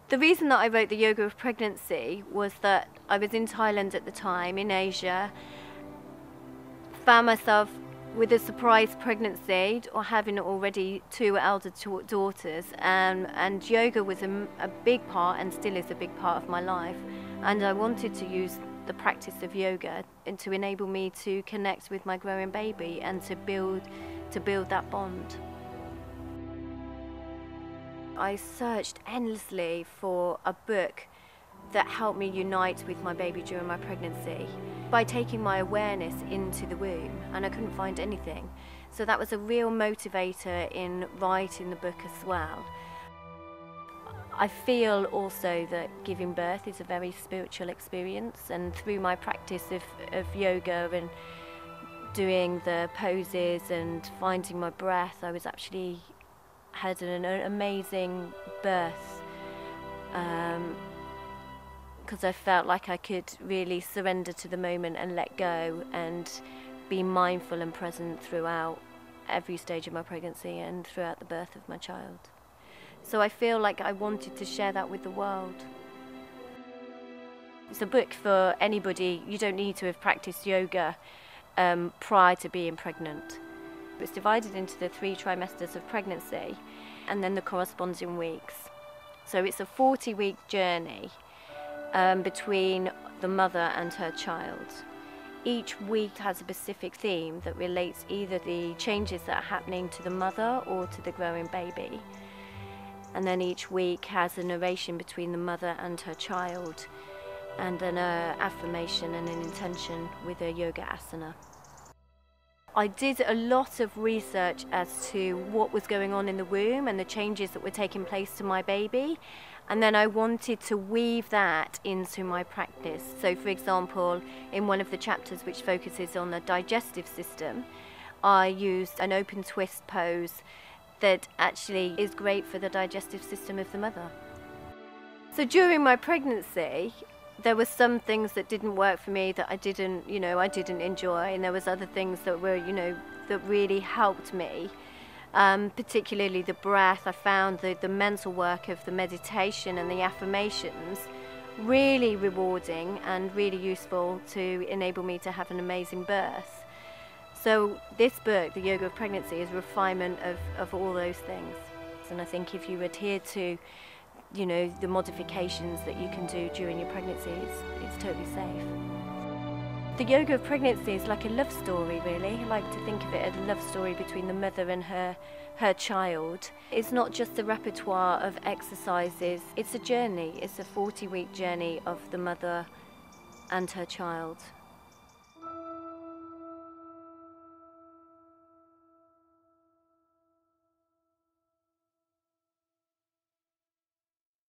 The reason that I wrote the Yoga of Pregnancy was that I was in Thailand at the time, in Asia, found myself with a surprise pregnancy or having already 2 elder daughters, and yoga was a big part and still is a big part of my life, and I wanted to use the practice of yoga and to enable me to connect with my growing baby and to build that bond. I searched endlessly for a book that helped me unite with my baby during my pregnancy by taking my awareness into the womb, and I couldn't find anything. So that was a real motivator in writing the book as well. I feel also that giving birth is a very spiritual experience, and through my practice of yoga and doing the poses and finding my breath, I was actually had an amazing birth, because I felt like I could really surrender to the moment and let go and be mindful and present throughout every stage of my pregnancy and throughout the birth of my child. So I feel like I wanted to share that with the world. It's a book for anybody. You don't need to have practiced yoga prior to being pregnant. It's divided into the 3 trimesters of pregnancy and then the corresponding weeks. So it's a 40-week journey between the mother and her child. Each week has a specific theme that relates either the changes that are happening to the mother or to the growing baby. And then each week has a narration between the mother and her child, and then an affirmation and an intention with a yoga asana. I did a lot of research as to what was going on in the womb and the changes that were taking place to my baby, and then I wanted to weave that into my practice. So for example, in one of the chapters which focuses on the digestive system, I used an open twist pose that actually is great for the digestive system of the mother. So during my pregnancy, there were some things that didn't work for me that I didn't enjoy, and there was other things that were, that really helped me. Particularly the breath. I found the mental work of the meditation and the affirmations really rewarding and really useful to enable me to have an amazing birth. So this book, The Yoga of Pregnancy, is a refinement of all those things. And I think if you adhere to the modifications that you can do during your pregnancy, it's totally safe. The Yoga of Pregnancy is like a love story, really. I like to think of it as a love story between the mother and her child. It's not just a repertoire of exercises, it's a journey. It's a 40-week journey of the mother and her child.